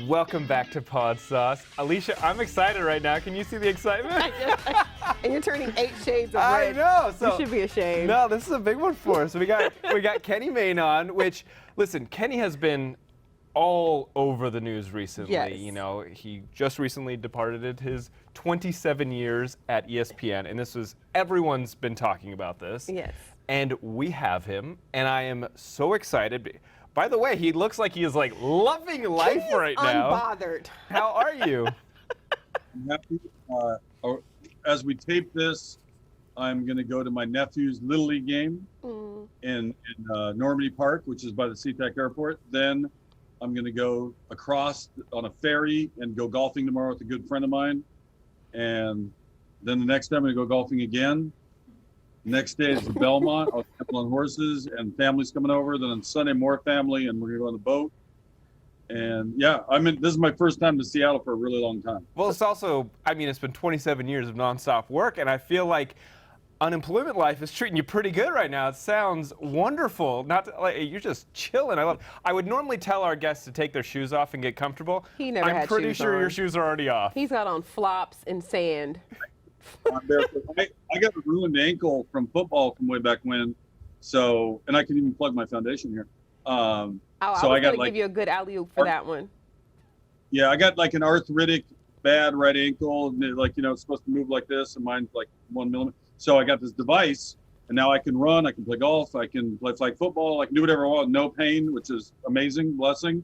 Welcome back to Podsauce. Alicia, I'm excited right now. Can you see the excitement? And you're turning 8 shades of red. I know. So, you should be ashamed. No, this is a big one for us. We got Kenny Mayne on, which, listen, Kenny has been all over the news recently. Yes. You know, he just recently departed his 27 years at ESPN, and everyone's been talking about this. Yes. And we have him, and I am so excited. By the way, he looks like he is like loving life right now. Unbothered. How are you? I'm happy. As we tape this, I'm going to go to my nephew's Little League game in Normandy Park, which is by the SeaTac Airport. Then I'm going to go across on a ferry and go golfing tomorrow with a good friend of mine. And then the next time I'm going to go golfing again. Next day is the Belmont. I'll gamble on horses, and family's coming over. Then on Sunday, more family, and we're going to go on the boat. And yeah, this is my first time to Seattle for a really long time. Well, it's also, it's been 27 years of nonstop work, and I feel like unemployment life is treating you pretty good right now. It sounds wonderful. You're just chilling. I would normally tell our guests to take their shoes off and get comfortable. He never had I'm pretty shoes sure on. your shoes are already off. He's got on flops and sand. I got a ruined ankle from football from way back when, and I can even plug my foundation here. I was going to give you a good alley-oop for that one. Yeah, I got like an arthritic, bad right ankle, and it's supposed to move like this, and mine's like 1 millimeter. So I got this device, and now I can run, I can play golf, I can play flag football, I can do whatever I want, no pain, which is amazing, blessing.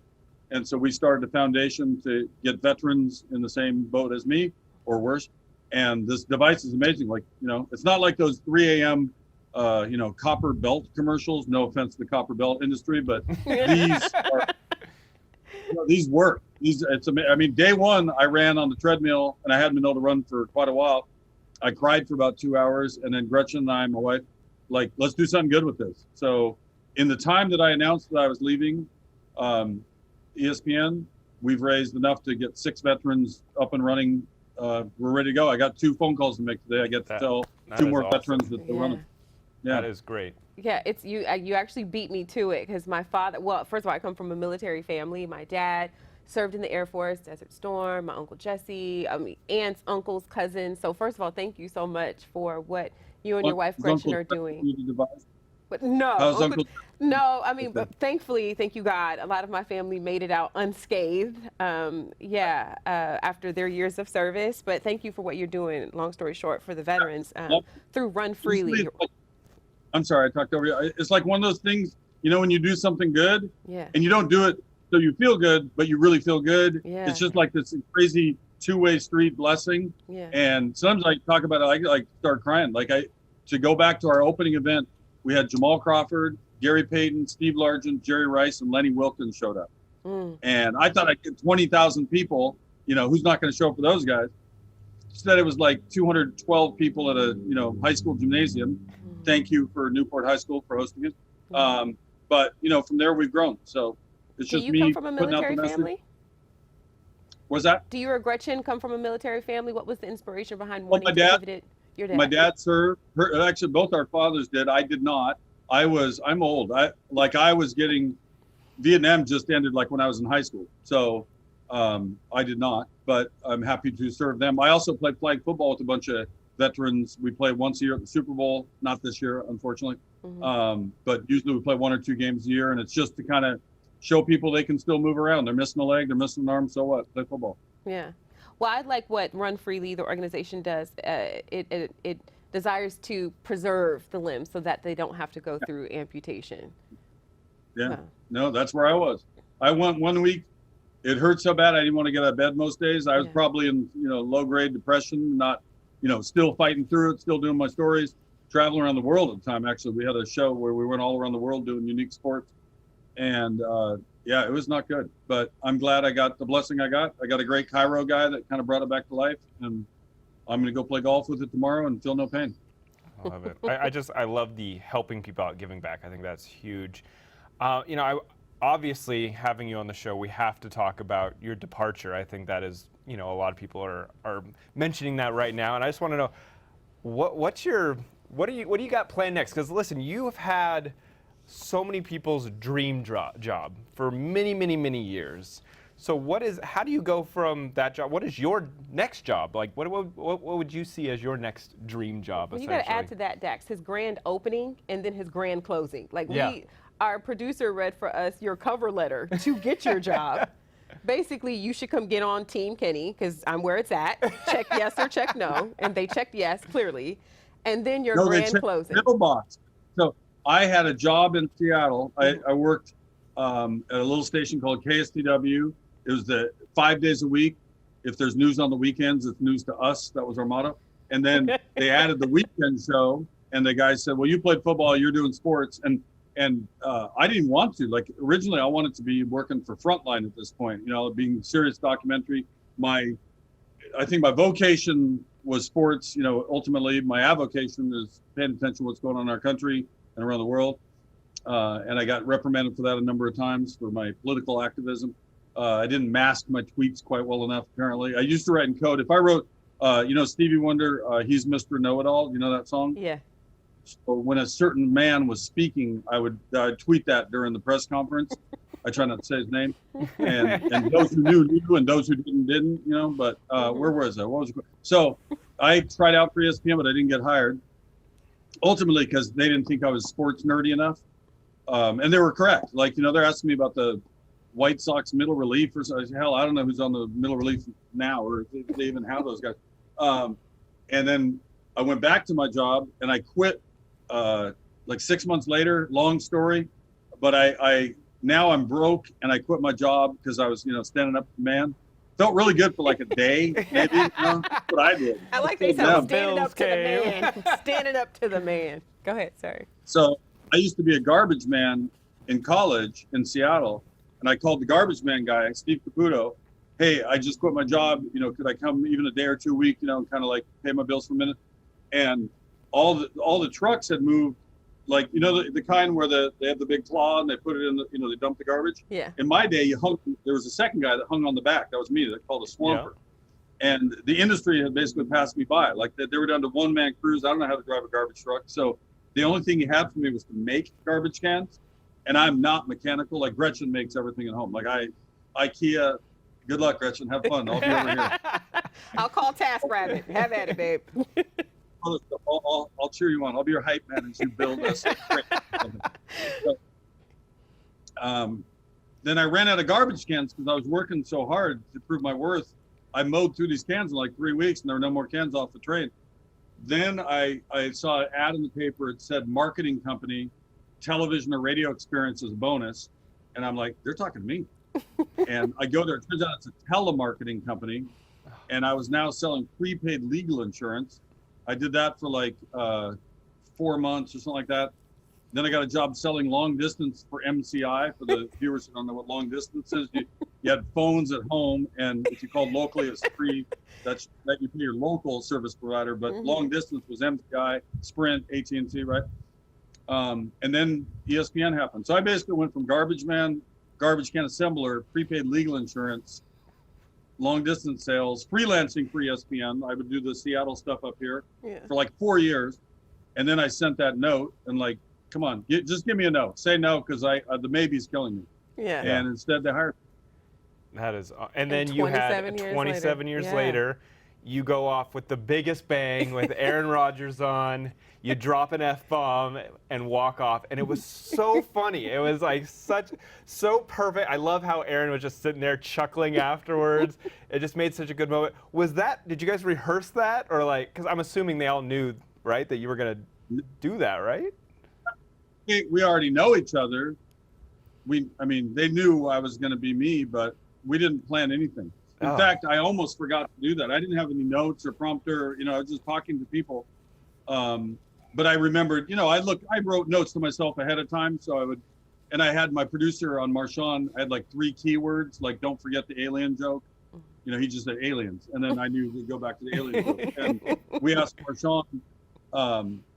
And so we started a foundation to get veterans in the same boat as me, or worse. And this device is amazing. It's not like those 3 a.m. Copper belt commercials. No offense to the copper belt industry, but these work. Day one, I ran on the treadmill, and I hadn't been able to run for quite a while. I cried for about 2 hours, and then Gretchen and I, my wife, let's do something good with this. So in the time that I announced that I was leaving ESPN, we've raised enough to get 6 veterans up and running. We're ready to go. I got 2 phone calls to make today. I get to tell 2 more veterans that they're running. Yeah. That is great. Yeah, it's you actually beat me to it, because my father, well, first of all, I come from a military family. My dad served in the Air Force, Desert Storm, my Uncle Jesse, aunts, uncles, cousins. So first of all, thank you so much for what you and your wife Gretchen are doing. But but thankfully, thank you God, a lot of my family made it out unscathed, after their years of service. But thank you for what you're doing, long story short, for the veterans through Run Freely. I'm sorry, I talked over you. It's like one of those things, when you do something good, and you don't do it so you feel good, but you really feel good. Yeah. It's just like this crazy two-way street blessing. Yeah. And sometimes I talk about it, I start crying. To go back to our opening event, we had Jamal Crawford, Gary Payton, Steve Largent, Jerry Rice, and Lenny Wilkins showed up. And I thought I'd get 20,000 people. Who's not going to show up for those guys? Instead, it was like 212 people at a high school gymnasium. Thank you for Newport High School for hosting it. But from there we've grown. So it's just me. Do you come from a military family? What's that? Do you or Gretchen come from a military family? What was the inspiration behind wanting to pivot it? Your dad. My dad served. Actually, both our fathers did. I did not. I'm old. I was getting, Vietnam just ended when I was in high school. So I did not, but I'm happy to serve them. I also played flag football with a bunch of veterans. We play once a year at the Super Bowl, not this year, unfortunately. But usually we play 1 or 2 games a year, and it's just to kind of show people they can still move around. They're missing a leg, they're missing an arm, so what? Play football. Yeah. Well, I like what Run Freely, the organization, does. It desires to preserve the limbs so that they don't have to go through amputation. Yeah. No, that's where I was. I went 1 week. It hurt so bad I didn't want to get out of bed most days. I was probably in low-grade depression, not still fighting through it, still doing my stories, traveling around the world at the time. Actually, we had a show where we went all around the world doing unique sports. And it was not good. But I'm glad I got the blessing I got. I got a great chiro guy that kind of brought it back to life. And I'm going to go play golf with it tomorrow and feel no pain. I love it. I love the helping people out, giving back. I think that's huge. Obviously, having you on the show, we have to talk about your departure. I think that is, a lot of people are mentioning that right now, and I just want to know what do you got planned next? Because listen, you have had so many people's dream job for many, many, many years. So how do you go from that job? What is your next job? Like, what would you see as your next dream job, Well, you essentially? got to add to that, Dax, his grand opening and then his grand closing. Like, Yeah. our producer read for us your cover letter to get your job. Basically, you should come get on Team Kenny, because I'm where it's at. Check yes or check no. And they checked yes, clearly. And then your No, they grand checked closing. middle box. So I had a job in Seattle. I worked at a little station called KSTW. It was 5 days a week. If there's news on the weekends, it's news to us. That was our motto. And then they added the weekend show, and the guy said, well, you played football, you're doing sports. And I didn't want to. Like, originally, I wanted to be working for Frontline at this point, being serious documentary. I think my vocation was sports. Ultimately, my avocation is paying attention to what's going on in our country and around the world. And I got reprimanded for that a number of times for my political activism. I didn't mask my tweets quite well enough, apparently. I used to write in code. If I wrote, Stevie Wonder, he's Mr. Know-It-All, you know that song? Yeah. So when a certain man was speaking, I'd tweet that during the press conference. I try not to say his name. And those who knew, and those who didn't, but where was I? What was it? So I tried out for ESPN, but I didn't get hired. Ultimately, because they didn't think I was sports nerdy enough. And they were correct. Like, they're asking me about the White Sox middle relief or something. Hell, I don't know who's on the middle relief now, or if they even have those guys. And then I went back to my job and I quit like 6 months later. Long story, but now I'm broke and I quit my job because I was standing up to the man. Felt really good for like a day, maybe. That's what I did. I like they said Yeah. standing up to the Bills man. Standing up to the man. Go ahead, sorry. So I used to be a garbage man in college in Seattle, and I called the garbage man guy, Steve Caputo. Hey, I just quit my job. Could I come even a day or 2 a week? Kind of like pay my bills for a minute. And all the trucks had moved, like the kind where they have the big claw and they put it in the they dump the garbage. Yeah. In my day, there was a second guy that hung on the back. That was me. They called a swamper. Yeah. And the industry had basically passed me by. Like they were down to one-man crews. I don't know how to drive a garbage truck, so the only thing he had for me was to make garbage cans, and I'm not mechanical. Like Gretchen makes everything at home. Like IKEA. Good luck, Gretchen. Have fun. I'll be over here. I'll call TaskRabbit. Have at it, babe. I'll cheer you on. I'll be your hype man as you build us. Then I ran out of garbage cans because I was working so hard to prove my worth. I mowed through these cans in like 3 weeks, and there were no more cans off the train. Then I saw an ad in the paper. It said marketing company, television or radio experience as a bonus. And I'm like, they're talking to me. And I go there. It turns out it's a telemarketing company. And I was now selling prepaid legal insurance. I did that for like 4 months or something like that. Then I got a job selling long distance for MCI. For the viewers who don't know what long distance is, you had phones at home, and if you called locally, it's free. That you pay your local service provider, but long distance was MCI, Sprint, AT&T, right? And then ESPN happened. So I basically went from garbage man, garbage can assembler, prepaid legal insurance, long distance sales, freelancing for ESPN. I would do the Seattle stuff up here for like 4 years. And then I sent that note and like, come on, just give me a no. Say no, because the maybe's killing me. Yeah. And instead they hired me. That is, and then you had 27 years later, you go off with the biggest bang with Aaron Rodgers on. You drop an F-bomb and walk off, and it was so funny. It was like so perfect. I love how Aaron was just sitting there chuckling afterwards. It just made such a good moment. Did you guys rehearse that, or like? Because I'm assuming they all knew, right, that you were gonna do that, right? We already know each other. They knew I was going to be me, but we didn't plan anything. In fact, I almost forgot to do that. I didn't have any notes or prompter. I was just talking to people. But I remembered, I wrote notes to myself ahead of time. So and I had my producer on Marshawn. I had like 3 keywords, like don't forget the alien joke. He just said aliens. And then I knew to go back to the alien joke. And we asked Marshawn,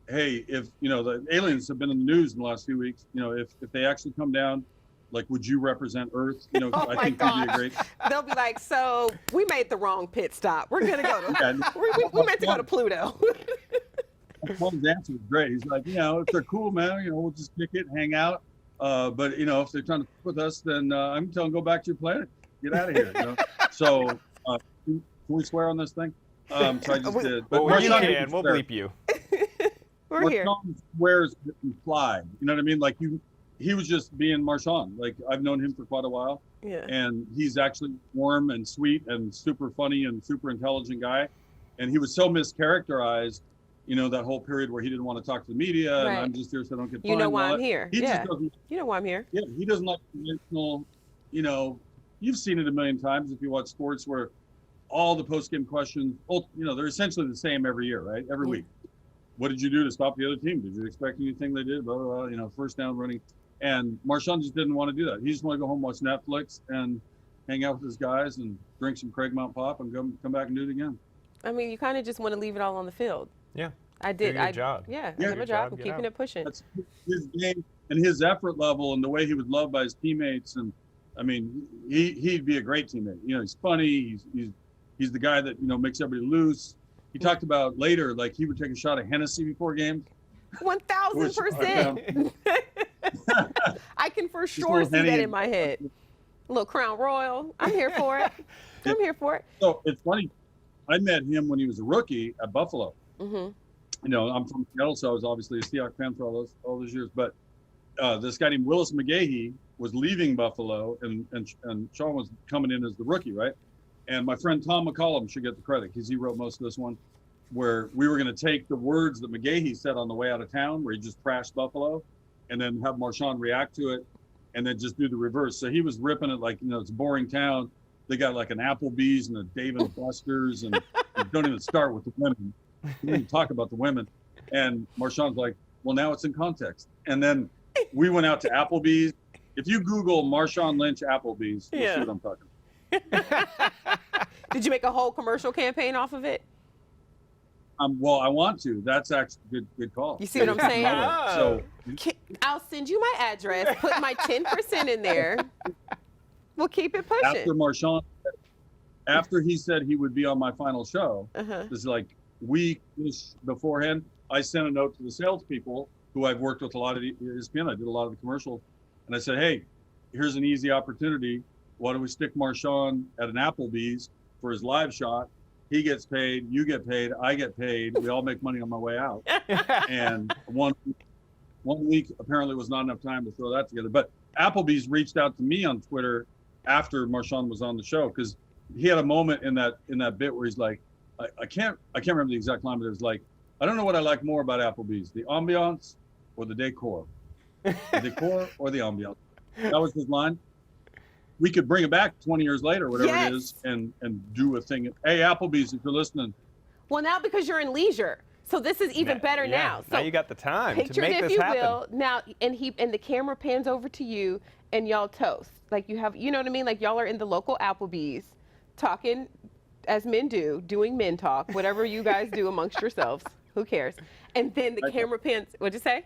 hey, if, the aliens have been in the news in the last few weeks, if they actually come down, like, would you represent Earth? I think that'd be a great. They'll be like, so we made the wrong pit stop. We're going to go to, we meant to go to Pluto. One's answer was great. He's like, if they're cool, man, we'll just kick it, hang out. But, if they're trying to fuck with us, then I'm telling them go back to your planet. Get out of here. You know? So can we swear on this thing? So I just did. But Well, you Marshawn can. didn't We'll swear. bleep you. We're here. Marshawn swears implied. You know what I mean? Like he was just being Marshawn. Like I've known him for quite a while, Yeah. and he's actually warm and sweet and super funny and super intelligent guy. And he was so mischaracterized, you know, that whole period where he didn't want to talk to the media, Right. and I'm just here so I don't get fined. You know and why all I'm that. here. He Yeah. just doesn't. You know why I'm here. Yeah, he doesn't like traditional. You know, you've seen it a million times if you watch sports where all the post-game questions, you know, they're essentially the same every year, right? Every Yeah. week. What did you do to stop the other team? Did you expect anything they did? Blah, blah, blah, you know, first down running. And Marshawn just didn't want to do that. He just wanted to go home, watch Netflix, and hang out with his guys and drink some Craig Mount Pop and come back and do it again. I mean, you kind of just want to leave it all on the field. Yeah. I did. Do your job. Yeah, Yeah. I did my Your job. job, I'm get keeping out. it pushing. That's his game and his effort level and the way he was loved by his teammates. And I mean, he'd be a great teammate. You know, he's funny. He's the guy that, you know, makes everybody loose. He talked about later, like he would take a shot of Hennessy before games. 1,000%. I can for sure little see that Henny in my head. A little Crown Royal. I'm here for it. I'm here for it. So it's funny. I met him when he was a rookie at Buffalo. Mm-hmm. You know, I'm from Seattle, so I was obviously a Seahawks fan for all those years. But this guy named Willis McGahee was leaving Buffalo, and Sean was coming in as the rookie, right? And my friend Tom McCollum should get the credit because he wrote most of this one, where we were going to take the words that McGahee said on the way out of town, where he just trashed Buffalo, and then have Marshawn react to it, and then just do the reverse. So he was ripping it like, you know, it's a boring town. They got like an Applebee's and a Dave and Buster's, and don't even start with the women. We didn't talk about the women. And Marshawn's like, well, now it's in context. And then we went out to Applebee's. If you Google Marshawn Lynch Applebee's, you'll see what I'm talking about. Did you make a whole commercial campaign off of it? Well, I want to. That's actually good call. You see what I'm saying? So I'll send you my address, put my 10% in there. We'll keep it after pushing. Marshawn, after he said he would be on my final show, Uh-huh. this is like week beforehand, I sent a note to the salespeople who I've worked with a lot at ESPN. I did a lot of the commercials. And I said, hey, here's an easy opportunity. Why don't we stick Marshawn at an Applebee's for his live shot? He gets paid, you get paid, I get paid. We all make money on my way out. And one week apparently was not enough time to throw that together. But Applebee's reached out to me on Twitter after Marshawn was on the show, because he had a moment in that bit where he's like, I can't remember the exact line, but it was like, I don't know what I like more about Applebee's, the ambiance or the decor. The decor or the ambiance. That was his line. We could bring it back 20 years later, whatever it is, and do a thing. Hey, Applebee's, if you're listening. Well, now because you're in leisure, so this is even better now. So now you got the time to picture make it, if this you happen. will. Now, and the camera pans over to you, and y'all toast. Like you have, you know what I mean? Like y'all are in the local Applebee's, talking as men do, doing men talk, whatever you guys do amongst yourselves. Who cares? And then the camera pans. What'd you say?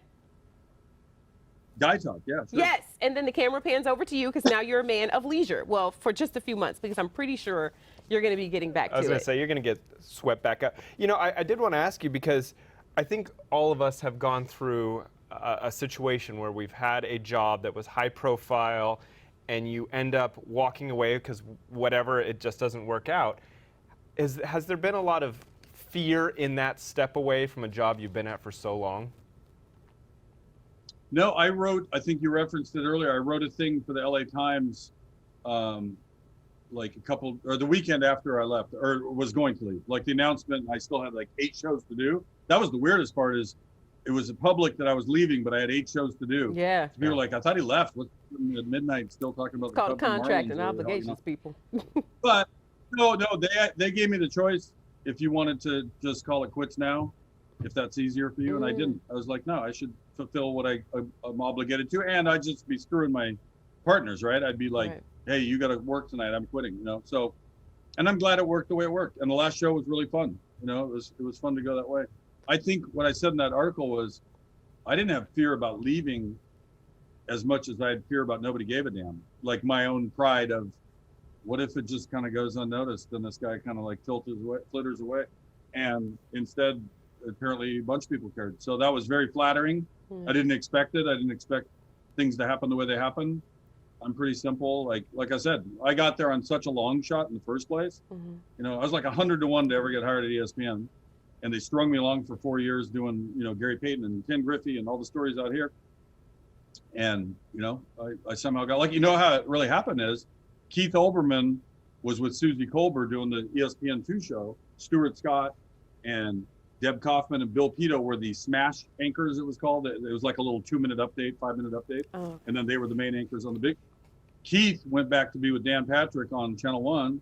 Guy talk, yeah. Sure. Yes, and then the camera pans over to you because now you're a man of leisure. Well, for just a few months, because I'm pretty sure you're going to be getting back to it. I was going to say, you're going to get swept back up. You know, I did want to ask you, because I think all of us have gone through a situation where we've had a job that was high profile, and you end up walking away because whatever, it just doesn't work out. Has there been a lot of fear in that step away from a job you've been at for so long? No, I think you referenced it earlier. I wrote a thing for the LA Times like the weekend after I left, or was going to leave. Like the announcement, I still had like 8 shows to do. That was the weirdest part, is it was public that I was leaving, but I had 8 shows to do. Yeah. So people were like, I thought he left. What's at midnight still talking about It's called the Cubs and contract Marlins and or, obligations, people. But no, they gave me the choice if you wanted to just call it quits now, if that's easier for you. And I didn't. I was like, no, I should fulfill what I'm obligated to, and I'd just be screwing my partners, right? I'd be like, Right. hey, you got to work tonight. I'm quitting, you know? So, and I'm glad it worked the way it worked. And the last show was really fun. You know, it was fun to go that way. I think what I said in that article was, I didn't have fear about leaving as much as I had fear about nobody gave a damn. Like my own pride of, what if it just kind of goes unnoticed and this guy kind of like flitters away. And instead, apparently a bunch of people cared. So that was very flattering. I didn't expect it. I didn't expect things to happen the way they happened. I'm pretty simple. Like I said, I got there on such a long shot in the first place. Mm-hmm. You know, I was like 100-1 to ever get hired at ESPN, and they strung me along for 4 years doing, you know, Gary Payton and Ken Griffey and all the stories out here. And you know, I somehow got like, you know how it really happened is Keith Olbermann was with Susie Colbert doing the ESPN2 show. Stuart Scott and Deb Kaufman and Bill Pito were the smash anchors, it was called. It was like a little 2-minute update, 5-minute update. Oh. And then they were the main anchors on the big. Keith went back to be with Dan Patrick on Channel 1,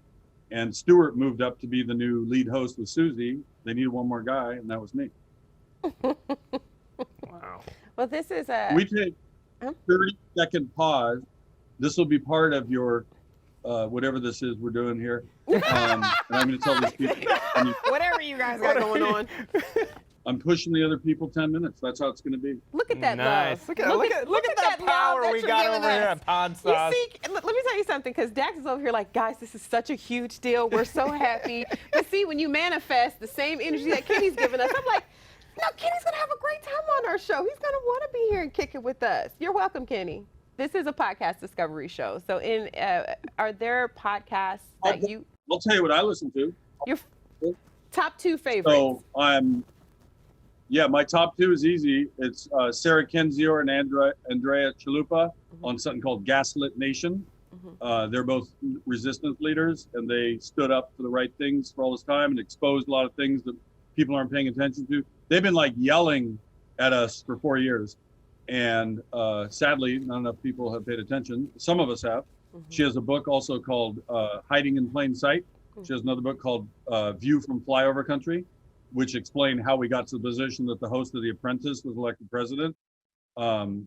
and Stuart moved up to be the new lead host with Susie. They needed one more guy, and that was me. Wow. Well, this is a. We take 30-second pause. This will be part of your whatever this is we're doing here. And I'm going to tell these people. Whatever you guys got going on. I'm pushing the other people 10 minutes. That's how it's going to be. Look at that Nice. love. Look at that love power that we you're got giving over here us. at Podsauce. You see, let me tell you something, because Dax is over here like, guys, this is such a huge deal. We're so happy. But see, when you manifest the same energy that Kenny's giving us, I'm like, no, Kenny's going to have a great time on our show. He's going to want to be here and kick it with us. You're welcome, Kenny. This is a podcast discovery show. So are there podcasts that I'll tell you what I listen to. your top 2 favorites? So my top 2 is easy. It's Sarah Kendzior and Andrea Chalupa on something called Gaslit Nation. They're both resistance leaders, and they stood up for the right things for all this time and exposed a lot of things that people aren't paying attention to. They've been like yelling at us for 4 years. And sadly, not enough people have paid attention. Some of us have. She has a book also called Hiding in Plain Sight. She has another book called View from Flyover Country, which explain how we got to the position that the host of The Apprentice was elected president. And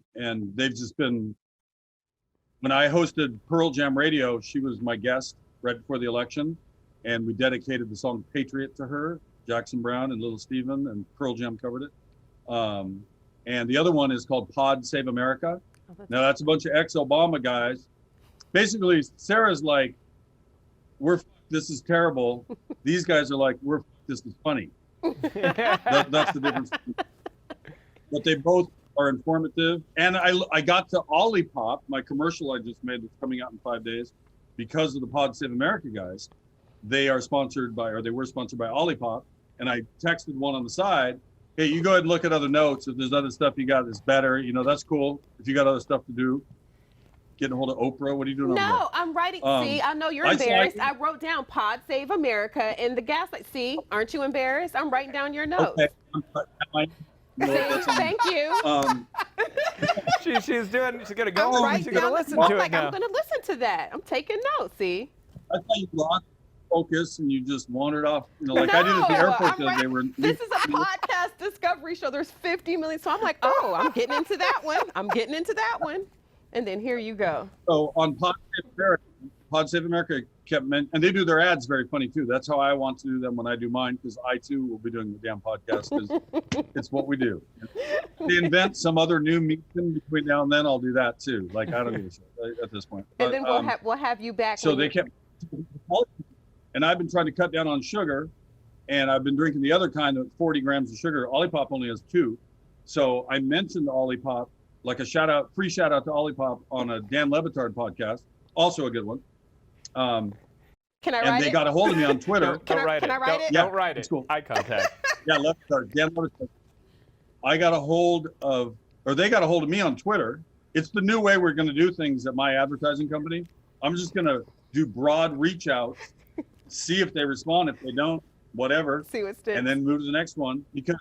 they've just been, when I hosted Pearl Jam Radio, she was my guest right before the election. And we dedicated the song Patriot to her. Jackson Browne and Little Steven and Pearl Jam covered it. And the other one is called Pod Save America. Now that's a bunch of ex-Obama guys. Basically, Sarah's like, this is terrible. These guys are like, this is funny. That's the difference. But they both are informative. And I got to Olipop, my commercial I just made that's coming out in 5 days, because of the Pod Save America guys. They were sponsored by Olipop. And I texted one on the side, hey, you go ahead and look at other notes. If there's other stuff you got that's better, you know, that's cool. If you got other stuff to do, getting a hold of Oprah. What are you doing over there? No, I'm writing. See, I know you're embarrassed. I wrote down Pod Save America and the Gaslight. See, aren't you embarrassed? I'm writing down your notes. Okay. Thank you. She's going to go home and she's going to listen to it now. I'm going to listen to that. I'm taking notes, see? I thought you lost focus and you just wandered off. You know, like I did at the airport. This is a podcast discovery show. There's 50 million. So I'm like, oh, I'm getting into that one. And then here you go. So on Pod Save America kept and they do their ads very funny too. That's how I want to do them when I do mine, because I too will be doing the damn podcast, because it's what we do. If they invent some other new medium between now and then, I'll do that too. Like I don't give a shit at this point. And then we'll have you back. So they kept, and I've been trying to cut down on sugar, and I've been drinking the other kind of 40 grams of sugar. Olipop only has 2. So I mentioned Olipop, like a free shout out to Olipop on a Dan Levitard podcast, also a good one. Can I write it? And they got a hold of me on Twitter. Can I write it? Don't write it. It's cool. Eye contact. Yeah, Levitard, Dan Levitard. They got a hold of me on Twitter. It's the new way we're going to do things at my advertising company. I'm just going to do broad reach outs, see if they respond. If they don't, whatever. See what sticks. And then move to the next one, because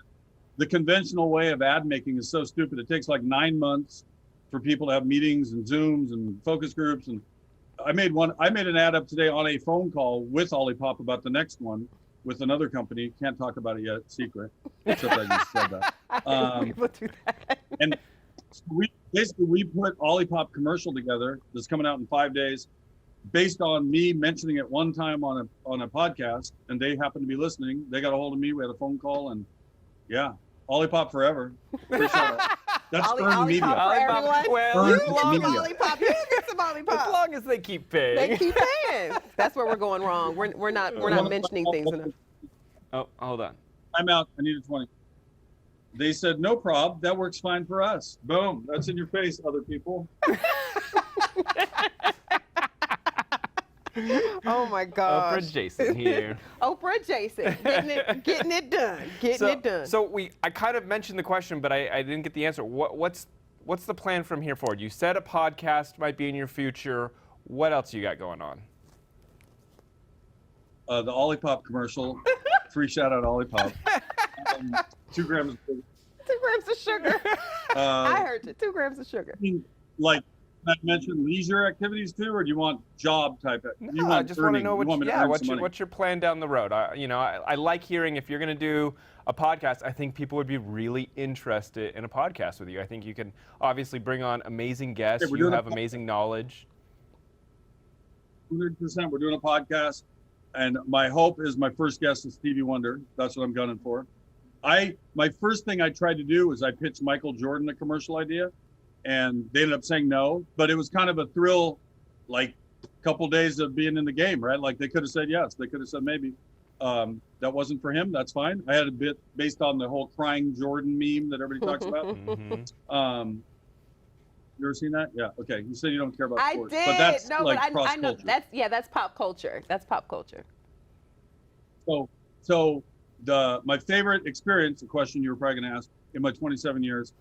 the conventional way of ad making is so stupid. It takes like 9 months for people to have meetings and Zooms and focus groups. And I made an ad up today on a phone call with Olipop about the next one with another company. Can't talk about it yet, secret. Except I just said that. We'll do that. And so we put Olipop commercial together that's coming out in 5 days, based on me mentioning it one time on a podcast, and they happened to be listening. They got a hold of me. We had a phone call, and yeah, Olipop forever. That's earned media. Olipop, well, you Earned love media. Olipop. You get some Olipop. as long as they keep paying. They keep paying. That's where we're going wrong. We're not mentioning things enough. Oh, hold on. I'm out. I need a 20. They said, no prob. That works fine for us. Boom. That's in your face, other people. Oh my gosh. Oprah Jason here. Oprah Jason, getting it done, getting it done. So I kind of mentioned the question, but I didn't get the answer. What's the plan from here forward? You said a podcast might be in your future. What else you got going on? The Olipop commercial. Free shout out Olipop. 2 grams. 2 grams of sugar. I heard you. 2 grams of sugar. Like I mentioned, leisure activities too, or do you want job type? No, I just want to know what's your plan down the road. I like hearing if you're going to do a podcast. I think people would be really interested in a podcast with you. I think you can obviously bring on amazing guests. You have amazing knowledge. 100%. We're doing a podcast, and my hope is my first guest is Stevie Wonder. That's what I'm gunning for. My first thing I tried to do was I pitched Michael Jordan a commercial idea, and they ended up saying no. But it was kind of a thrill, like a couple days of being in the game, right? Like they could have said yes, they could have said maybe. That wasn't for him. That's fine. I had a bit based on the whole crying Jordan meme that everybody talks about. You ever seen that? Yeah. Okay. You said you don't care about sports. I did. But that's no, like but I know cross-culture. that's pop culture. That's pop culture. So my favorite experience, the question you were probably going to ask, in my 27 years,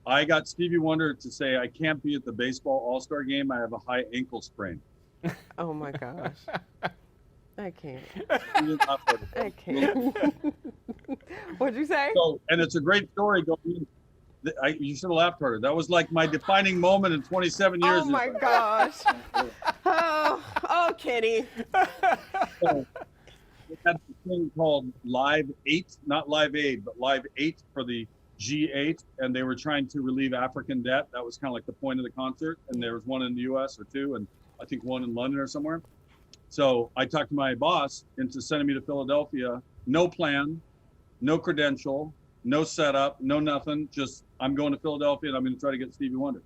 I got Stevie Wonder to say, I can't be at the baseball all-star game. I have a high ankle sprain. Oh my gosh. I can't. He did not put it. I can't. What'd you say? So, and it's a great story going in. You should have laughed harder. That was like my defining moment in 27 years. Oh my gosh. Oh, Kenny. So, we had this thing called Live 8, not Live Aid, but Live 8 for the G8, and they were trying to relieve African debt. That was kind of like the point of the concert, and there was one in the US or 2, and I think one in London or somewhere. So I talked to my boss into sending me to Philadelphia. No plan, no credential, no setup, no nothing. Just I'm going to Philadelphia and I'm going to try to get Stevie Wonder.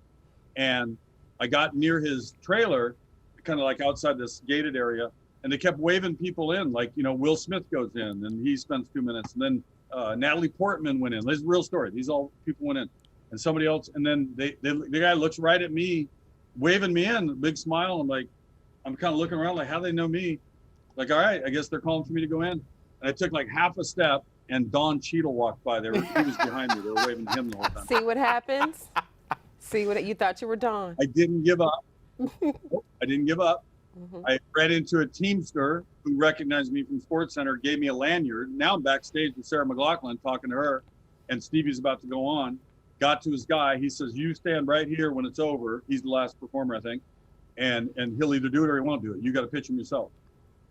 And I got near his trailer, kind of like outside this gated area, and they kept waving people in. Like, Will Smith goes in and he spends 2 minutes. And then Natalie Portman went in. This is a real story. These all people went in. And somebody else, and then the guy looks right at me, waving me in, a big smile. I'm kind of looking around like, how do they know me? Like, all right, I guess they're calling for me to go in. And I took like half a step, and Don Cheadle walked by there. He was behind me. They were waving to him the whole time. See what happens? See what you thought you were Don. I didn't give up. I didn't give up. I ran into a Teamster who recognized me from SportsCenter, gave me a lanyard. Now I'm backstage with Sarah McLachlan talking to her, and Stevie's about to go on. Got to his guy. He says, you stand right here when it's over. He's the last performer, I think. And he'll either do it or he won't do it. You got to pitch him yourself.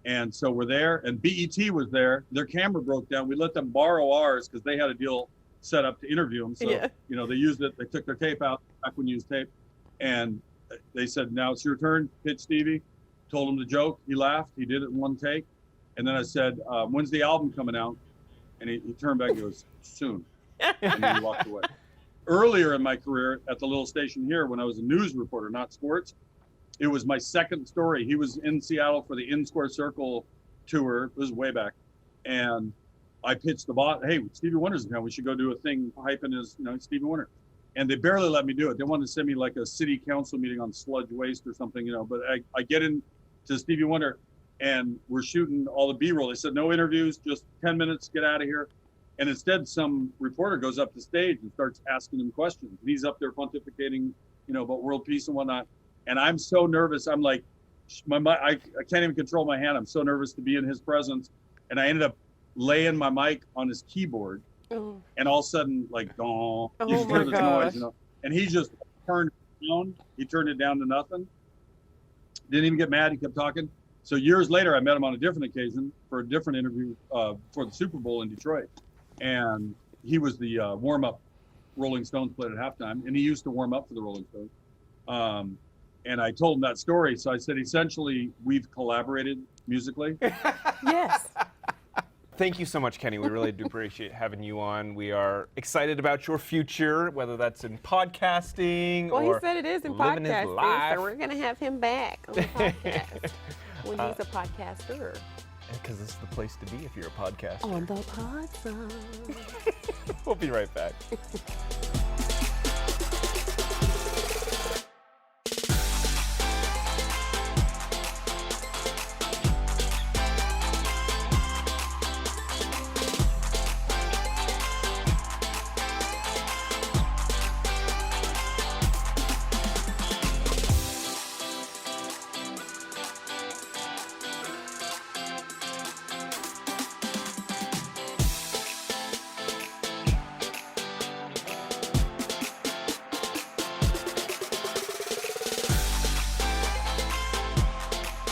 And so we're there, and BET was there. Their camera broke down. We let them borrow ours because they had a deal set up to interview him. So, they used it. They took their tape out, back when you used tape. And they said, now it's your turn, pitch Stevie. Told him the joke. He laughed. He did it in one take. And then I said, when's the album coming out? And he turned back and goes, soon. And then he walked away. Earlier in my career at the little station here, when I was a news reporter, not sports, it was my second story. He was in Seattle for the In Square Circle tour. This was way back. And I pitched the bot, hey, Stevie Wonder's in town. We should go do a thing hyping his, Stevie Wonder. And they barely let me do it. They wanted to send me like a city council meeting on sludge waste or something, But I get into Stevie Wonder, and we're shooting all the B-roll. They said, no interviews, just 10 minutes, get out of here. And instead, some reporter goes up to stage and starts asking him questions. And he's up there pontificating, about world peace and whatnot. And I'm so nervous. I'm like, I can't even control my hand. I'm so nervous to be in his presence. And I ended up laying my mic on his keyboard. Oh. And all of a sudden, like, you just hear this noise, And he just turned it down. He turned it down to nothing. Didn't even get mad. He kept talking. So years later, I met him on a different occasion for a different interview for the Super Bowl in Detroit. And he was the warm-up Rolling Stones played at halftime. And he used to warm up for the Rolling Stones. And I told him that story. So I said, essentially, we've collaborated musically. Yes. Thank you so much, Kenny. We really do appreciate having you on. We are excited about your future, whether that's in podcasting or he said it is in living his podcasting, life. so we're going to have him back on the podcast when he's a podcaster. Because this is the place to be if you're a podcaster. On the Podsauce. We'll be right back.